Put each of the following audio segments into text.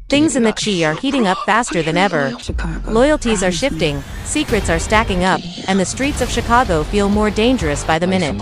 Things in the Chi are heating up faster than ever. Loyalties are shifting, secrets are stacking up, and the streets of Chicago feel more dangerous by the minute.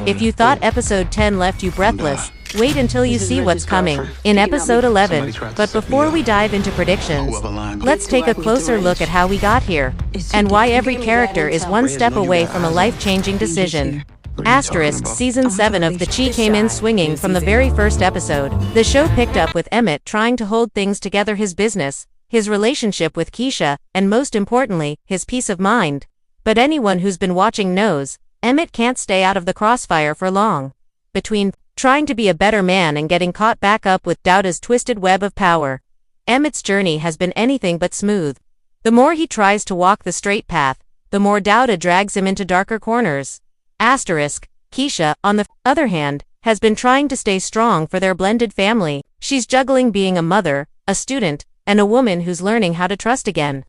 If you thought episode 10 left you breathless, wait until you see what's coming in episode 11. But before we dive into predictions, let's take a closer look at how we got here, and why every character is one step away from a life-changing decision. Asterisk Season 7 of The Chi came in swinging from the very first episode. The show picked up with Emmett trying to hold things together, his business, his relationship with Keisha, and most importantly, his peace of mind. But anyone who's been watching knows, Emmett can't stay out of the crossfire for long. Between trying to be a better man and getting caught back up with Douda's twisted web of power, Emmett's journey has been anything but smooth. The more he tries to walk the straight path, the more Douda drags him into darker corners. Asterisk, Keisha, on the other hand, has been trying to stay strong for their blended family. She's juggling being a mother, a student, and a woman who's learning how to trust again.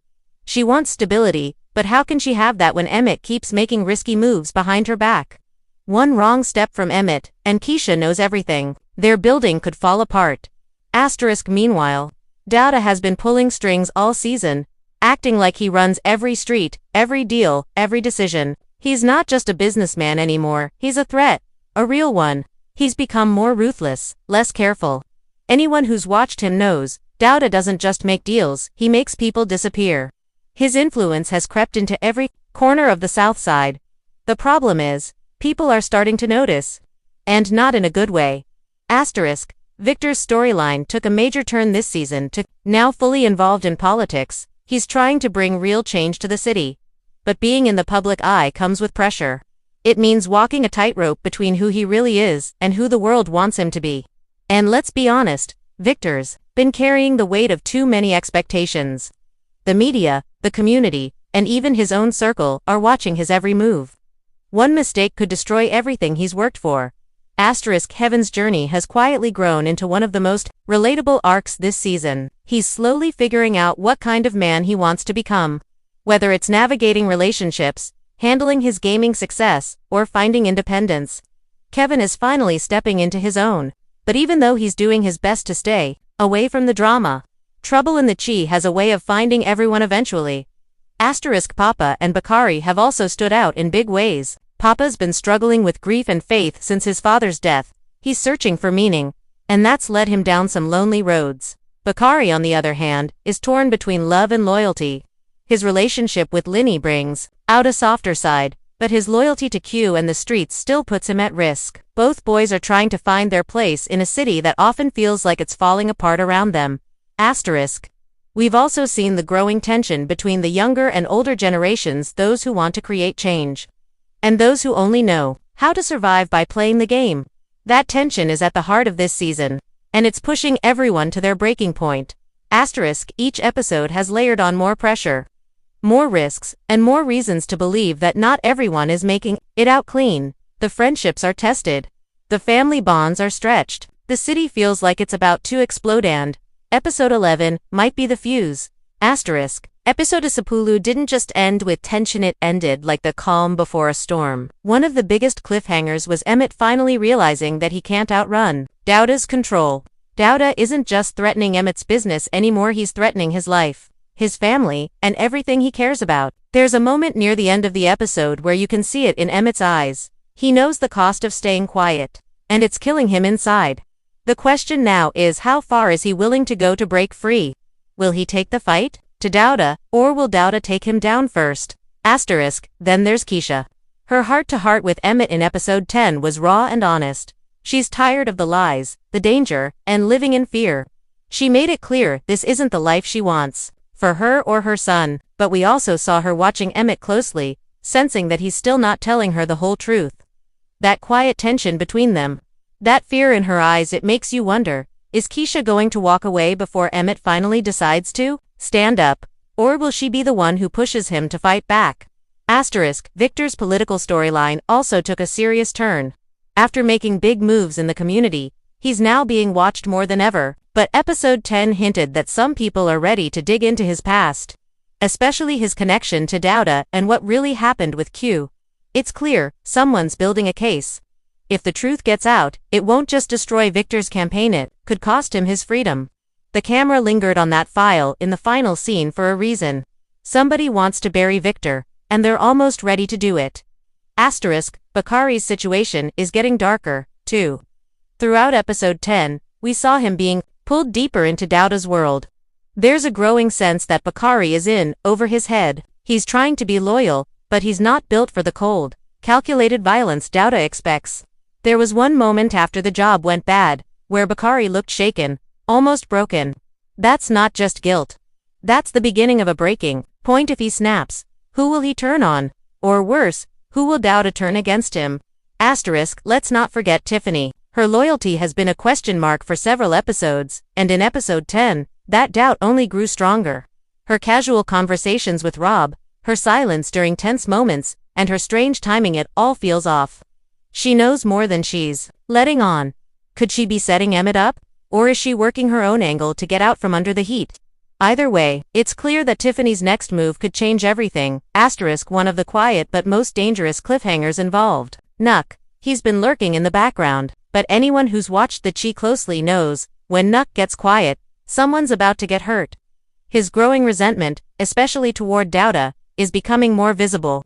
She wants stability, but how can she have that when Emmett keeps making risky moves behind her back? One wrong step from Emmett, and Keisha knows everything. Their building could fall apart. Asterisk meanwhile, Douda has been pulling strings all season, acting like he runs every street, every deal, every decision. He's not just a businessman anymore, he's a threat. A real one. He's become more ruthless, less careful. Anyone who's watched him knows, Douda doesn't just make deals, he makes people disappear. His influence has crept into every corner of the South Side. The problem is, people are starting to notice. And not in a good way. Asterisk, Victor's storyline took a major turn this season to, now fully involved in politics, he's trying to bring real change to the city. But being in the public eye comes with pressure. It means walking a tightrope between who he really is and who the world wants him to be. And let's be honest, Victor's been carrying the weight of too many expectations. The media, the community, and even his own circle are watching his every move. One mistake could destroy everything he's worked for. Asterisk Heaven's journey has quietly grown into one of the most relatable arcs this season. He's slowly figuring out what kind of man he wants to become. Whether it's navigating relationships, handling his gaming success, or finding independence, Kevin is finally stepping into his own. But even though he's doing his best to stay away from the drama, Trouble in the Chi has a way of finding everyone eventually. Asterisk Papa and Bakari have also stood out in big ways. Papa's been struggling with grief and faith since his father's death. He's searching for meaning, and that's led him down some lonely roads. Bakari, on the other hand, is torn between love and loyalty. His relationship with Linny brings out a softer side, but his loyalty to Q and the streets still puts him at risk. Both boys are trying to find their place in a city that often feels like it's falling apart around them. Asterisk. We've also seen the growing tension between the younger and older generations, those who want to create change, and those who only know how to survive by playing the game. That tension is at the heart of this season, and it's pushing everyone to their breaking point. Asterisk. Each episode has layered on more pressure, more risks, and more reasons to believe that not everyone is making it out clean. The friendships are tested. The family bonds are stretched. The city feels like it's about to explode, and episode 11 might be the fuse. Asterisk. Episode Sapulu didn't just end with tension, it ended like the calm before a storm. One of the biggest cliffhangers was Emmett finally realizing that he can't outrun Douda's control. Douda isn't just threatening Emmett's business anymore, he's threatening his life, his family, and everything he cares about. There's a moment near the end of the episode where you can see it in Emmett's eyes. He knows the cost of staying quiet, and it's killing him inside. The question now is, how far is he willing to go to break free? Will he take the fight to Douda, or will Douda take him down first? Asterisk. Then there's Keisha. Her heart-to-heart with Emmett in episode 10 was raw and honest. She's tired of the lies, the danger, and living in fear. She made it clear this isn't the life she wants for her or her son, but we also saw her watching Emmett closely, sensing that he's still not telling her the whole truth. That quiet tension between them, that fear in her eyes, it makes you wonder, is Keisha going to walk away before Emmett finally decides to stand up, or will she be the one who pushes him to fight back? Asterisk. Victor's political storyline also took a serious turn. After making big moves in the community, he's now being watched more than ever. But episode 10 hinted that some people are ready to dig into his past, especially his connection to Douda and what really happened with Q. It's clear, someone's building a case. If the truth gets out, it won't just destroy Victor's campaign, it could cost him his freedom. The camera lingered on that file in the final scene for a reason. Somebody wants to bury Victor, and they're almost ready to do it. Asterisk, Bakari's situation is getting darker, too. Throughout episode 10, we saw him being pulled deeper into Douda's world. There's a growing sense that Bakari is in over his head. He's trying to be loyal, but he's not built for the cold, calculated violence Douda expects. There was one moment after the job went bad, where Bakari looked shaken, almost broken. That's not just guilt. That's the beginning of a breaking point. If he snaps, who will he turn on? Or worse, who will Douda turn against him? Asterisk, let's not forget Tiffany. Her loyalty has been a question mark for several episodes, and in episode 10, that doubt only grew stronger. Her casual conversations with Rob, her silence during tense moments, and her strange timing, it all feels off. She knows more than she's letting on. Could she be setting Emmett up? Or is she working her own angle to get out from under the heat? Either way, it's clear that Tiffany's next move could change everything. Asterisk, one of the quiet but most dangerous cliffhangers involved. Nuck. He's been lurking in the background, but anyone who's watched the Chi closely knows, when Nuck gets quiet, someone's about to get hurt. His growing resentment, especially toward Douda, is becoming more visible.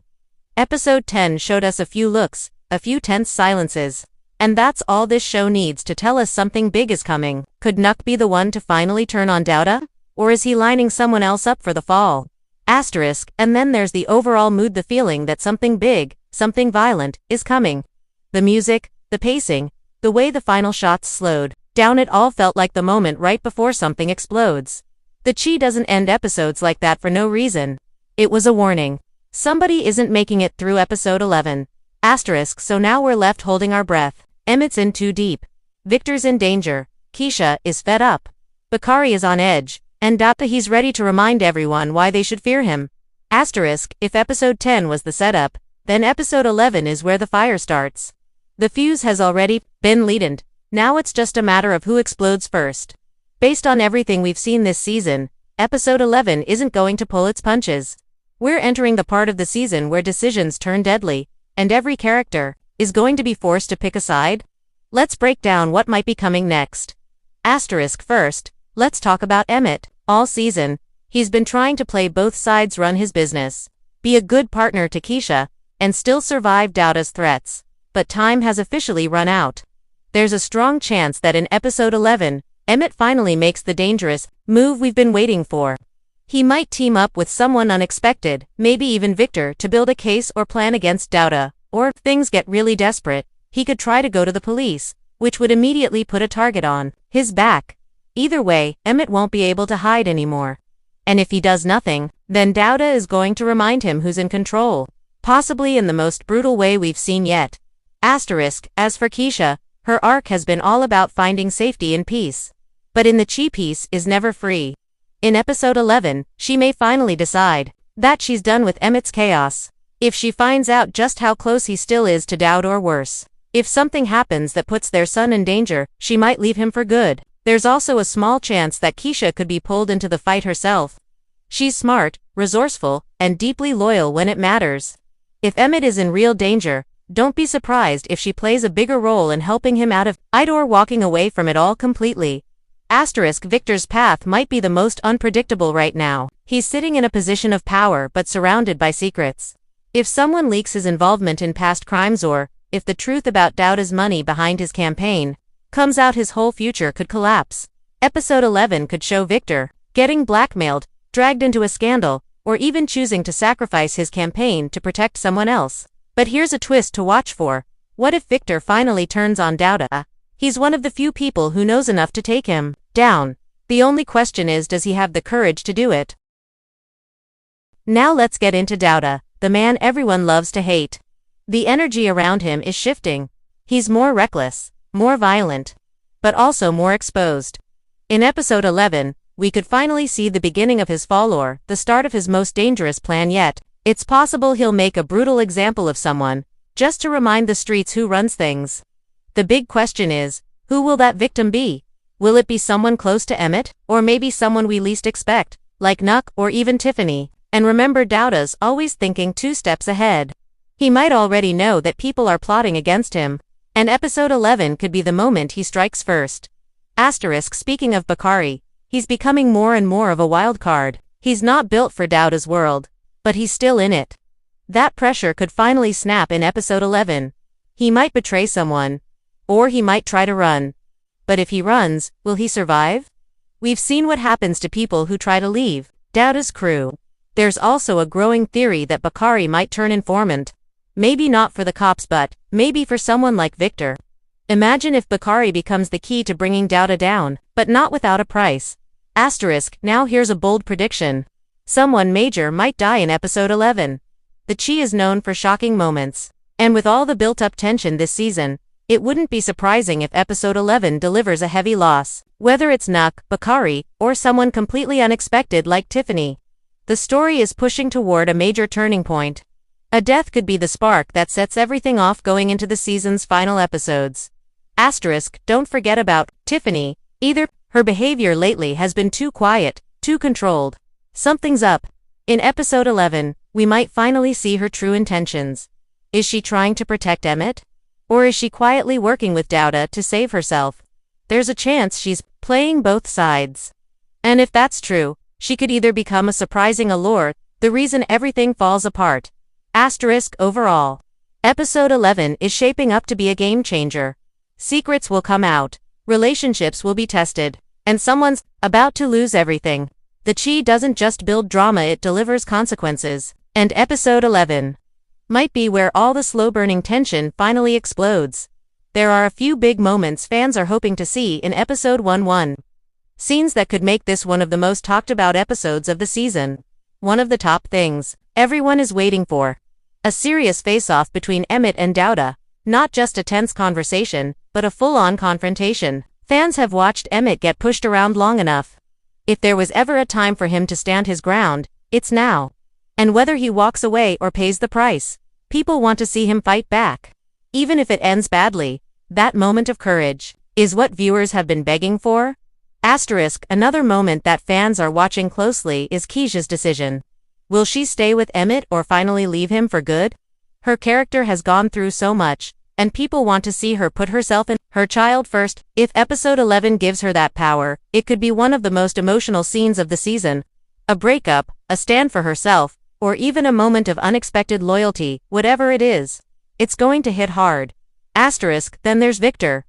Episode 10 showed us a few looks, a few tense silences. And that's all this show needs to tell us something big is coming. Could Nuck be the one to finally turn on Douda? Or is he lining someone else up for the fall? Asterisk, and then there's the overall mood, the feeling that something big, something violent, is coming. The music, the pacing, the way the final shots slowed down, it all felt like the moment right before something explodes. The Chi doesn't end episodes like that for no reason. It was a warning. Somebody isn't making it through episode 11. Asterisk, so now we're left holding our breath. Emmett's in too deep. Victor's in danger. Keisha is fed up. Bakari is on edge. And Douda, he's ready to remind everyone why they should fear him. Asterisk, if episode 10 was the setup, then episode 11 is where the fire starts. The fuse has already been lit. Now it's just a matter of who explodes first. Based on everything we've seen this season, episode 11 isn't going to pull its punches. We're entering the part of the season where decisions turn deadly, and every character is going to be forced to pick a side. Let's break down what might be coming next. Asterisk, first, let's talk about Emmett. All season, he's been trying to play both sides, run his business, be a good partner to Keisha, and still survive Douda's threats. But time has officially run out. There's a strong chance that in episode 11, Emmett finally makes the dangerous move we've been waiting for. He might team up with someone unexpected, maybe even Victor, to build a case or plan against Douda. Or, if things get really desperate, he could try to go to the police, which would immediately put a target on his back. Either way, Emmett won't be able to hide anymore. And if he does nothing, then Douda is going to remind him who's in control, possibly in the most brutal way we've seen yet. Asterisk, as for Keisha, her arc has been all about finding safety and peace. But in the Chi, peace is never free. In episode 11, she may finally decide that she's done with Emmett's chaos. If she finds out just how close he still is to Douda, or worse, if something happens that puts their son in danger, she might leave him for good. There's also a small chance that Keisha could be pulled into the fight herself. She's smart, resourceful, and deeply loyal when it matters. If Emmett is in real danger, don't be surprised if she plays a bigger role in helping him out of it or walking away from it all completely. Asterisk, Victor's path might be the most unpredictable right now. He's sitting in a position of power but surrounded by secrets. If someone leaks his involvement in past crimes, or if the truth about Douda's money behind his campaign comes out, his whole future could collapse. Episode 11 could show Victor getting blackmailed, dragged into a scandal, or even choosing to sacrifice his campaign to protect someone else. But here's a twist to watch for. What if Victor finally turns on Douda? He's one of the few people who knows enough to take him down. The only question is, does he have the courage to do it? Now let's get into Douda, the man everyone loves to hate. The energy around him is shifting. He's more reckless, more violent, but also more exposed. In episode 11, we could finally see the beginning of his fall, or the start of his most dangerous plan yet. It's possible he'll make a brutal example of someone, just to remind the streets who runs things. The big question is, who will that victim be? Will it be someone close to Emmett, or maybe someone we least expect, like Nuck or even Tiffany? And remember, Douda's always thinking 2 steps ahead. He might already know that people are plotting against him, and episode 11 could be the moment he strikes first. Asterisk, speaking of Bakari, He's becoming more and more of a wild card. He's not built for Douda's world, but he's still in it. That pressure could finally snap in episode 11. He might betray someone, or he might try to run. But if he runs, will he survive? We've seen what happens to people who try to leave Douda's crew. There's also a growing theory that Bakari might turn informant. Maybe not for the cops, but maybe for someone like Victor. Imagine if Bakari becomes the key to bringing Douda down, but not without a price. Now here's a bold prediction. Someone major might die in episode 11. The Chi is known for shocking moments. And with all the built-up tension this season, it wouldn't be surprising if episode 11 delivers a heavy loss. Whether it's Nuk, Bakari, or someone completely unexpected like Tiffany. The story is pushing toward a major turning point. A death could be the spark that sets everything off going into the season's final episodes. Don't forget about Tiffany. Either her behavior lately has been too quiet, too controlled. Something's up. In episode 11, we might finally see her true intentions. Is she trying to protect Emmett? Or is she quietly working with Douda to save herself? There's a chance she's playing both sides. And if that's true, she could either become a surprising allure, the reason everything falls apart. Overall, episode 11 is shaping up to be a game changer. Secrets will come out, relationships will be tested, and someone's about to lose everything. The Chi doesn't just build drama, it delivers consequences. And episode 11 might be where all the slow-burning tension finally explodes. There are a few big moments fans are hoping to see in episode 11. Scenes that could make this one of the most talked about episodes of the season. One of the top things everyone is waiting for. A serious face-off between Emmett and Douda. Not just a tense conversation, but a full-on confrontation. Fans have watched Emmett get pushed around long enough. If there was ever a time for him to stand his ground, it's now. And whether he walks away or pays the price, people want to see him fight back. Even if it ends badly, that moment of courage is what viewers have been begging for. Another moment that fans are watching closely is Keisha's decision. Will she stay with Emmett or finally leave him for good? Her character has gone through so much, and people want to see her put herself and her child first. If episode 11 gives her that power, it could be one of the most emotional scenes of the season. A breakup, a stand for herself, or even a moment of unexpected loyalty. Whatever it is, it's going to hit hard. Then there's Victor.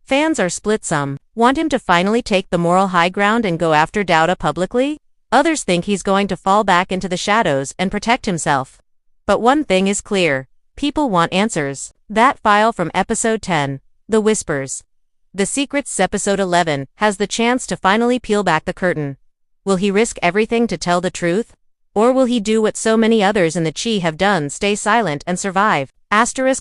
Fans are split. Some want him to finally take the moral high ground and go after Douda publicly. Others think he's going to fall back into the shadows and protect himself. But one thing is clear. People want answers. That file from episode 10, The Whispers. The Secrets. Episode 11 has the chance to finally peel back the curtain. Will he risk everything to tell the truth? Or will he do what so many others in the Chi have done, stay silent and survive?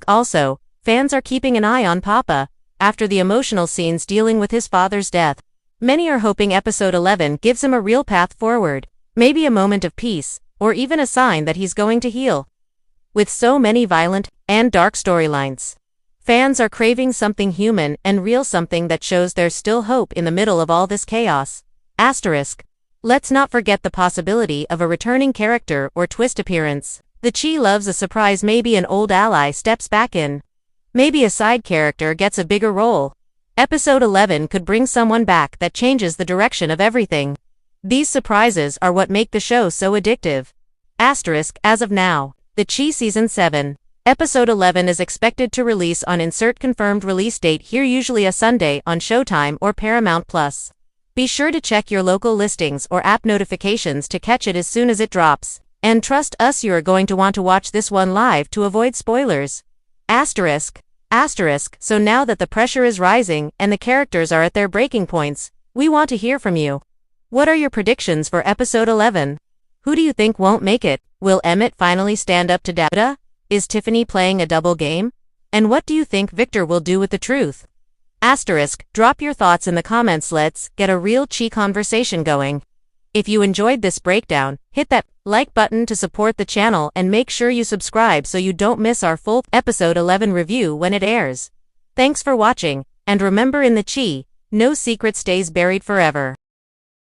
Also, fans are keeping an eye on Papa. After the emotional scenes dealing with his father's death, many are hoping episode 11 gives him a real path forward. Maybe a moment of peace, or even a sign that he's going to heal. With so many violent and dark storylines, fans are craving something human and real, something that shows there's still hope in the middle of all this chaos. Let's not forget the possibility of a returning character or twist appearance. The Chi loves a surprise. Maybe an old ally steps back in. Maybe a side character gets a bigger role. Episode 11 could bring someone back that changes the direction of everything. These surprises are what make the show so addictive. As of now, The Chi Season 7, Episode 11 is expected to release on insert confirmed release date here, usually a Sunday on Showtime or Paramount+. Be sure to check your local listings or app notifications to catch it as soon as it drops. And trust us, you are going to want to watch this one live to avoid spoilers. So now that the pressure is rising and the characters are at their breaking points, we want to hear from you. What are your predictions for episode 11? Who do you think won't make it? Will Emmett finally stand up to Douda? Is Tiffany playing a double game? And what do you think Victor will do with the truth? Drop your thoughts in the comments. Let's get a real Chi conversation going. If you enjoyed this breakdown, hit that like button to support the channel and make sure you subscribe so you don't miss our full episode 11 review when it airs. Thanks for watching, and remember, in the Chi, no secret stays buried forever.